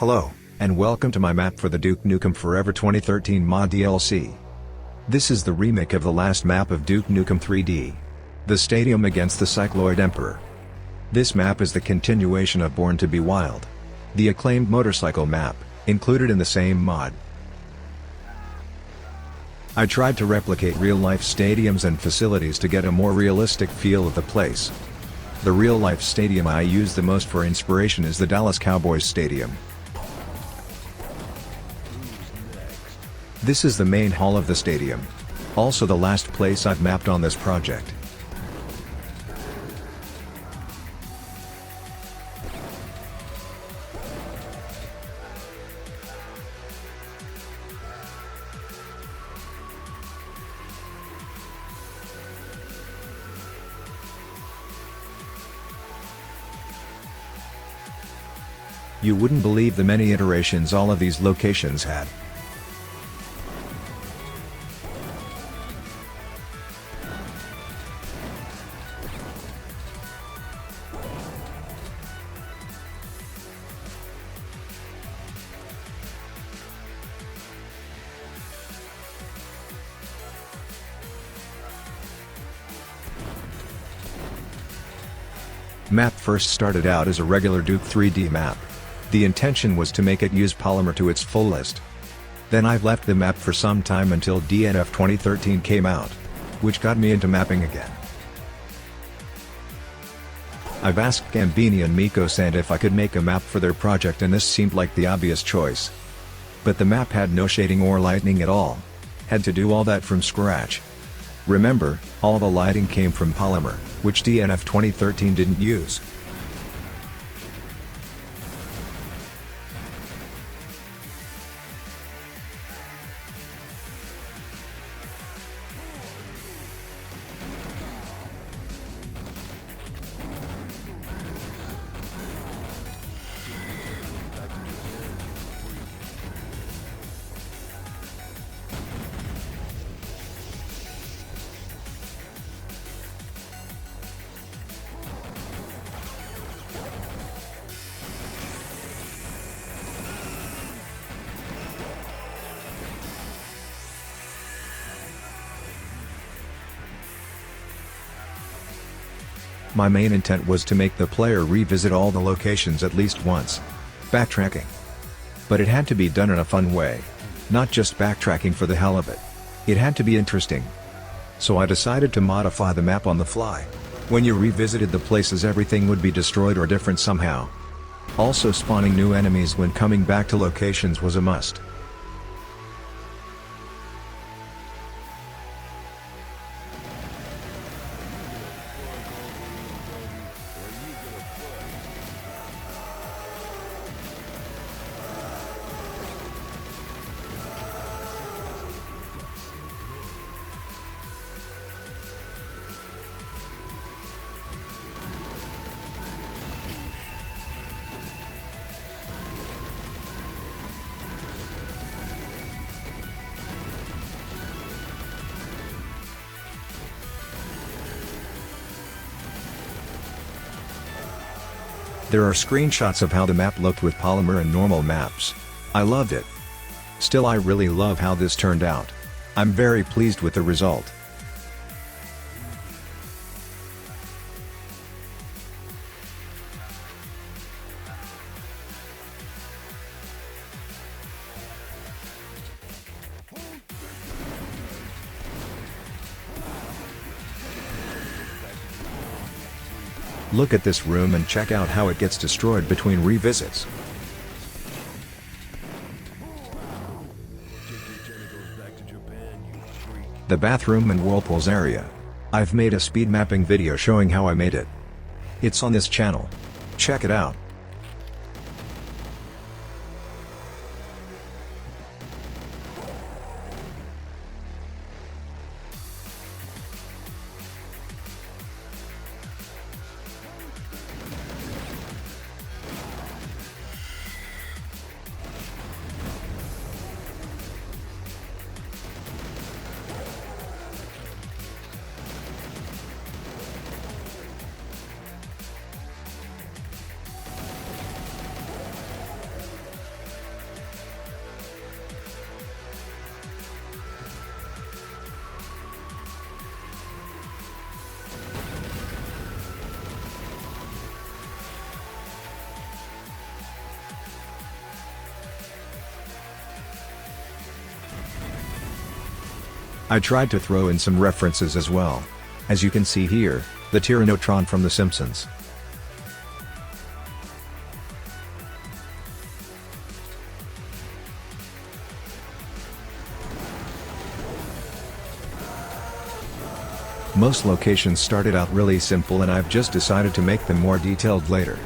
Hello, and welcome to my map for the Duke Nukem Forever 2013 mod DLC. This is the remake of the last map of Duke Nukem 3D. The Stadium against the Cycloid Emperor. This map is the continuation of Born to be Wild, the acclaimed motorcycle map, included in the same mod. I tried to replicate real-life stadiums and facilities to get a more realistic feel of the place. The real-life stadium I use the most for inspiration is the Dallas Cowboys Stadium. This is the main hall of the stadium. Also the last place I've mapped on this project. You wouldn't believe the many iterations all of these locations had. Map first started out as a regular Duke 3D map. The intention was to make it use polymer to its fullest. Then I've left the map for some time until DNF 2013 came out, which got me into mapping again. I've asked Gambini and Mikko Sandt if I could make a map for their project, and this seemed like the obvious choice. But the map had no shading or lighting at all. Had to do all that from scratch. Remember, all the lighting came from polymer, which DNF 2013 didn't use. My main intent was to make the player revisit all the locations at least once. Backtracking. But it had to be done in a fun way. Not just backtracking for the hell of it. It had to be interesting. So I decided to modify the map on the fly. When you revisited the places, everything would be destroyed or different somehow. Also, spawning new enemies when coming back to locations was a must. There are screenshots of how the map looked with polymer and normal maps. I loved it. Still, I really love how this turned out. I'm very pleased with the result. Look at this room and check out how it gets destroyed between revisits. The bathroom and whirlpools area. I've made a speed mapping video showing how I made it. It's on this channel. Check it out. I tried to throw in some references as well. As you can see here, the Tyrannotron from The Simpsons. Most locations started out really simple and I've just decided to make them more detailed later.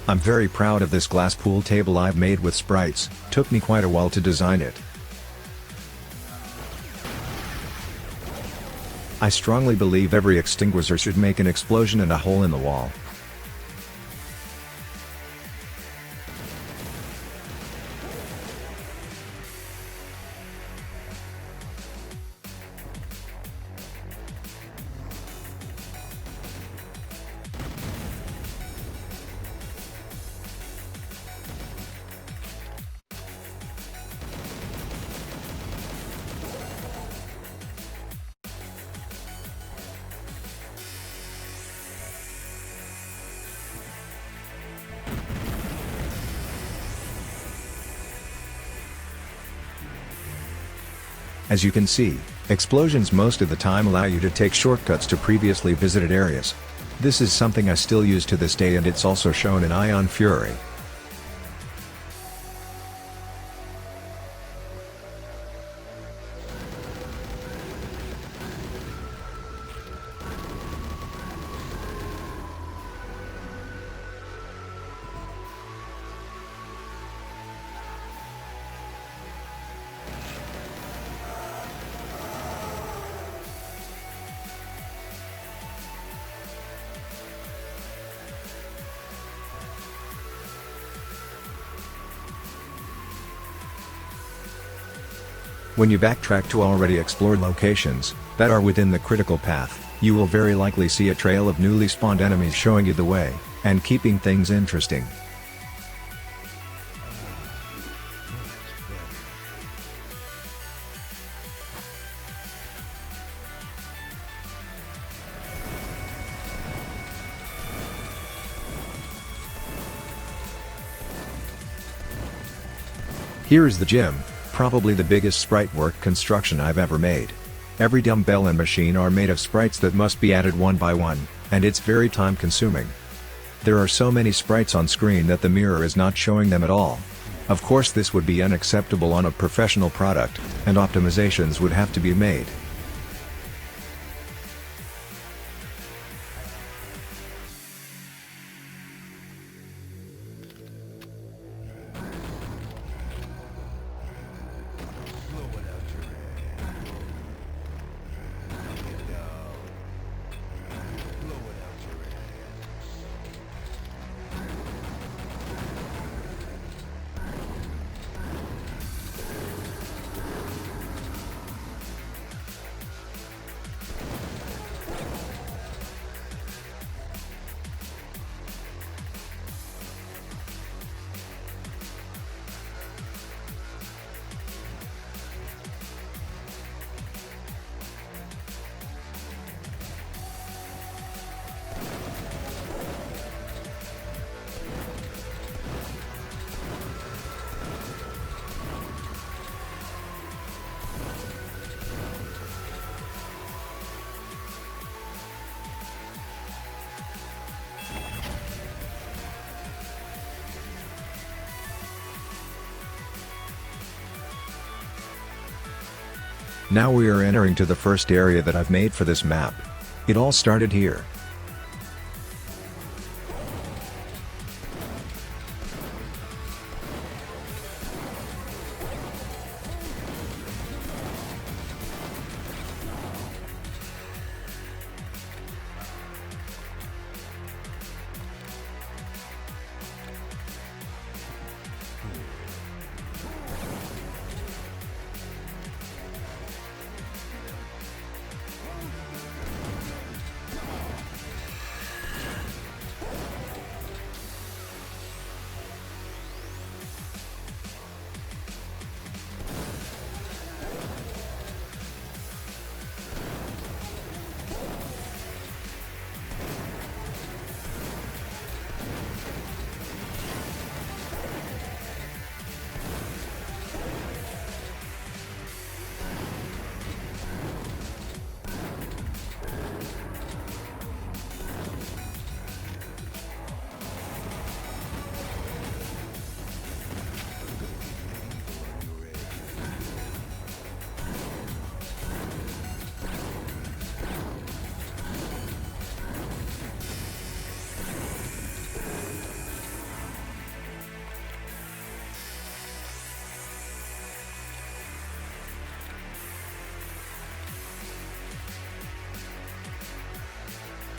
I'm very proud of this glass pool table I've made with sprites. Took me quite a while to design it. I strongly believe every extinguisher should make an explosion and a hole in the wall. As you can see, explosions most of the time allow you to take shortcuts to previously visited areas. This is something I still use to this day and it's also shown in Ion Fury. When you backtrack to already explored locations that are within the critical path, you will very likely see a trail of newly spawned enemies showing you the way, and keeping things interesting. Here is the gym. Probably the biggest sprite work construction I've ever made. Every dumbbell and machine are made of sprites that must be added one by one, and it's very time consuming. There are so many sprites on screen that the mirror is not showing them at all. Of course this would be unacceptable on a professional product, and optimizations would have to be made. Now we are entering to the first area that I've made for this map. It all started here.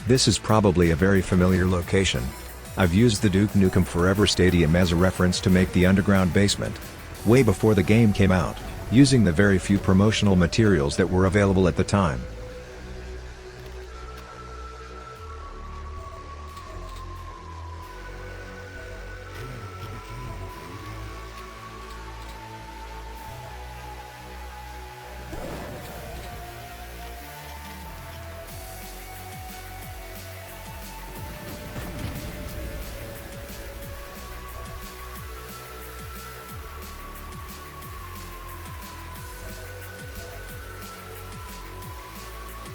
This is probably a very familiar location. I've used the Duke Nukem Forever Stadium as a reference to make the underground basement. Way before the game came out, using the very few promotional materials that were available at the time.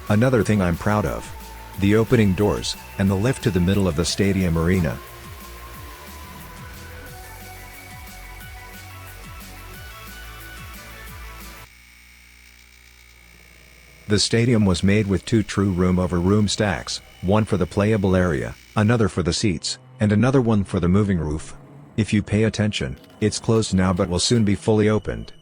Another thing I'm proud of. The opening doors, and the lift to the middle of the stadium arena. The stadium was made with 2 true room-over-room stacks, one for the playable area, another for the seats, and another one for the moving roof. If you pay attention, it's closed now but will soon be fully opened.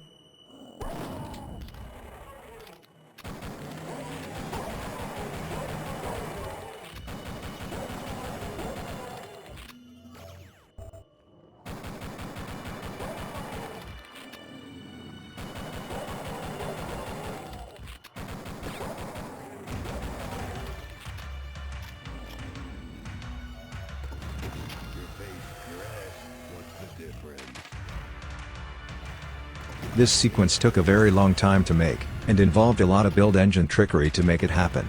This sequence took a very long time to make, and involved a lot of build engine trickery to make it happen.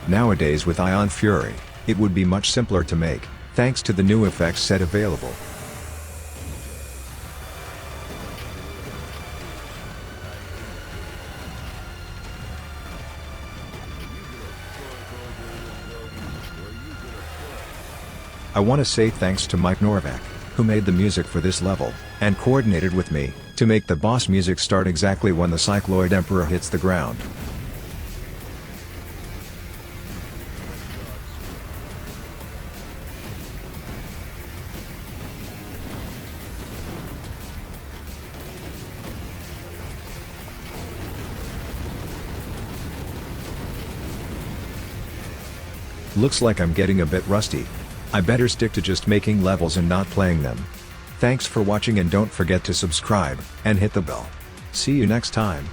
Nowadays with Ion Fury, it would be much simpler to make, thanks to the new effects set available. I want to say thanks to Mike Norvac, who made the music for this level, and coordinated with me, to make the boss music start exactly when the Cycloid Emperor hits the ground. Looks like I'm getting a bit rusty. I better stick to just making levels and not playing them. Thanks for watching and don't forget to subscribe, and hit the bell. See you next time.